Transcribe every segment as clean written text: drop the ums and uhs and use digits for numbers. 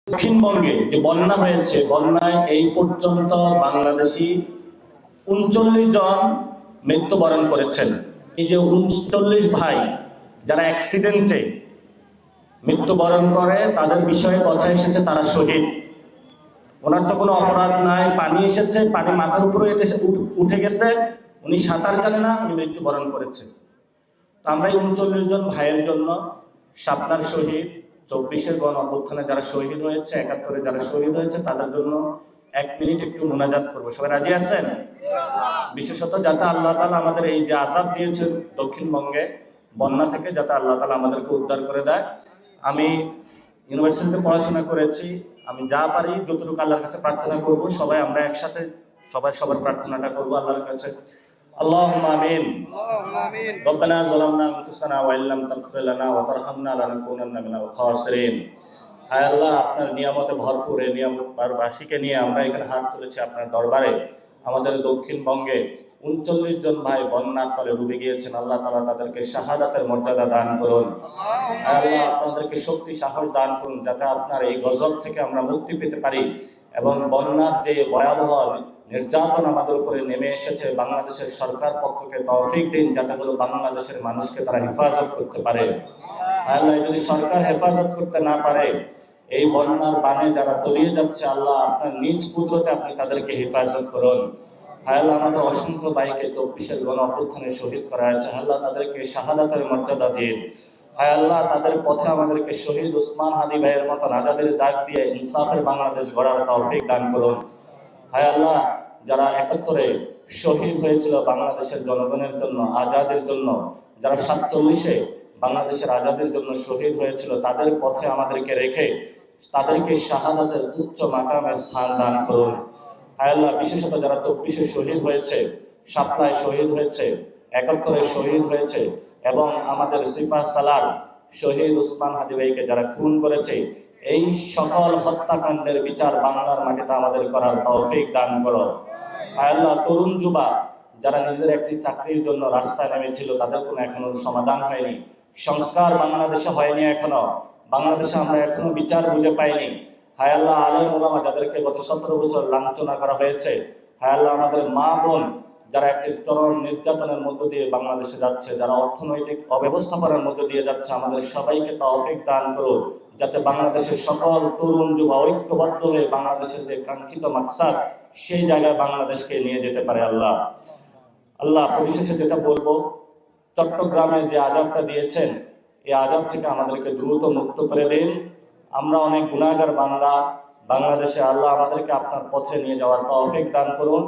দক্ষিণবঙ্গে যে বন্যা হয়েছে, বন্যায় এই পর্যন্ত বাংলাদেশি ৩৯ জন মৃত্যুবরণ করেছেন। এই যে ৩৯ ভাই যারা অ্যাক্সিডেন্টে মৃত্যুবরণ করে, তাদের বিষয়ে কথা এসেছে তারা শহীদ। ওনার তো কোনো অপরাধ নাই, পানি এসেছে, পানি মাথার উপরে উঠে গেছে, উনি সাঁতার জানে না, উনি মৃত্যুবরণ করেছে। তো আমরা এই ৩৯ জন ভাইয়ের জন্য, শাপলার শহীদ, ২৪-এর গণ অভ্যুত্থানে যারা শহীদ হয়েছে, ৭১-এ যারা শহীদ হয়েছে, তাদের জন্য ১ মিনিট একটু মোনাজাত করবো। সবাই রাজি আছেন? বিশেষত যাতে আল্লাহ তাআলা আমাদের এই যে আযাব দিয়েছেন দক্ষিণবঙ্গে বন্যা থেকে, যাতে আল্লাহ তাআলা আমাদেরকে উদ্ধার করে দেয়। আমি ইউনিভার্সিটিতে পড়াশোনা করেছি, আমি যা পারি যতটুকু আল্লাহর কাছে প্রার্থনা করব। সবাই আমরা একসাথে সবার প্রার্থনাটা করবো আল্লাহর কাছে। আল্লাহুম্মা আমিন। রব্বানা যালামনা আনফুসানা ওয়া ইল্লাম তাগফির লানা ওয়া তারহামনা লানাকুনান্না মিনাল খাসিরিন। হায় আল্লাহ, আপনার নিয়ামতে ভরপুর, এই নিয়ামতবাসীকে নিয়ে আমরা এখানে হাত তুলেছি আপনার দরবারে। আমাদের দক্ষিণবঙ্গে ৩৯ জন ভাই বন্যার তলে ডুবে গিয়েছেন। আল্লাহ তাআলা তাদেরকে শাহাদাতের মর্যাদা দান করুন। আল্লাহ আপনাদেরকে শক্তি সাহস দান করুন, যাতে আপনার এই গজব থেকে আমরা মুক্তি পেতে পারি। এবং বন্যার যে ভয়াবহ নির্যাতন আমাদের উপরে নেমে এসেছে, বাংলাদেশের সরকার পক্ষকে তৌফিক দিন, যাতে করে বাংলাদেশের মানুষকে তারা হেফাজত করতে পারে। আল্লাহ, যদি সরকার হেফাজত করতে না পারে, এই বন্যার বানে যারা তলিয়ে যাচ্ছে, আল্লাহ আপনার নিজ কুদরতে আপনি তাদেরকে হেফাজত করুন। আল্লাহ, আমাদের অসংখ্য ভাইকে ২৪-এর গণ অভ্যুত্থানে শহীদ করা হয়েছে, আল্লাহ তাদেরকে শাহাদাতের মর্যাদা দিন। হায় আল্লাহ, তাদের পথে আমাদেরকে শহীদ ওসমান হাদি ভাইয়ের মতন আজাদের ডাক দিয়ে ইনসাফের বাংলাদেশ গড়ার তৌফিক দান করুন। হায় আল্লাহ, যারা ৭১-এ শহীদ হয়েছিল বাংলাদেশের জনগণের জন্য, আজাদের জন্য, যারা ৪৭-এ বাংলাদেশের আজাদের জন্য শহীদ হয়েছিল, তাদের পথে আমাদেরকে রেখে তাদেরকে শাহাদাতের উচ্চ মাকামে স্থান দান করুন। হায় আল্লাহ, বিশেষত যারা ২৪-এ শহীদ হয়েছে, শাপলায় শহীদ হয়েছে, ৭১-এ শহীদ হয়েছে, এবং আমাদের সিপাহ সালার শহীদ ওসমান হাদি ভাইকে যারা খুন করেছে, এই সকল হত্যাকাণ্ডের বিচার বাংলার মাটিতে আমাদের করার তৌফিক দান করো। হায় আল্লাহ, তরুণ যুবা যারা নিজের একটি চাকরির জন্য রাস্তায় নেমেছিল, তাদের কোনো এখনো সমাধান হয়নি, সংস্কার বাংলাদেশে হয়নি, এখনো বাংলাদেশে আমরা এখনো বিচার বুঝে পাইনি। হায় আল্লাহ, আলেম ওলামা যাদেরকে গত ১৭ বছর লাঞ্ছনা করা হয়েছে, হায় আল্লাহ, আমাদের মা বোন যারা একটি চরম নির্যাতনের মধ্য দিয়ে বাংলাদেশে যাচ্ছে, যারা অর্থনৈতিক অব্যবস্থাপনার মধ্য দিয়ে যাচ্ছে, আমাদের সবাইকে তৌফিক দান করো, যাতে বাংলাদেশের সকল তরুণ যুবা ঐক্যবদ্ধ হয়ে বাংলাদেশের যে কাঙ্ক্ষিত মাকসাদ, সেই জায়গায় বাংলাদেশকে নিয়ে যেতে পারে। আল্লাহ আল্লাহ, পরিশেষে যেটা বলবো, চট্টগ্রামের যে আযাবটা দিয়েছেন, এই আযাব থেকে আমাদেরকে দ্রুত মুক্ত করে দিন। আমরা অনেক গুনাহগার বান্দা বাংলাদেশে, আল্লাহ আমাদেরকে আপনার পথে নিয়ে যাওয়ার তৌফিক দান করুন।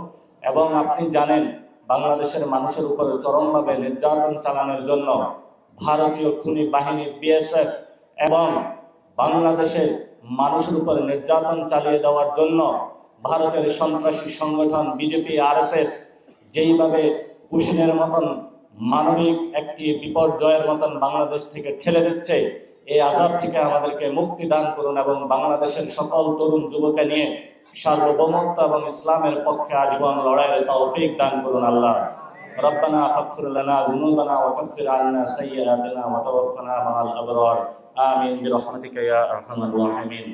এবং আপনি জানেন, বাংলাদেশের মানুষের উপরে চরমভাবে নির্যাতন চালানোর জন্য ভারতীয় খুনি বাহিনী বিএসএফ এবং বাংলাদেশের মানুষের উপরে নির্যাতন চালিয়ে দেওয়ার জন্য ভারতের সন্ত্রাসী সংগঠন বিজেপি, আরএসএস যেইভাবে পুশিনের মতন মানবিক একটি বিপর্যয়ের মতন বাংলাদেশ থেকে ঠেলে দিচ্ছে, এই আযাব থেকে আমাদেরকে মুক্তি দান করুন এবং বাংলাদেশের সকল তরুণ যুবককে নিয়ে সার্বভৌমত্ব এবং ইসলামের পক্ষে আজীবন লড়াইয়ের তৌফিক দান করুন। আল্লাহ রব্বানা ফাগফির লানা যুনুবানা ওয়া কাফির আন্না সাইয়্যাতিনা ওয়া তাওফানা মাআল আবরার। আমিন বিরহমাতিকা ইয়া আরহামার রাহিমিন।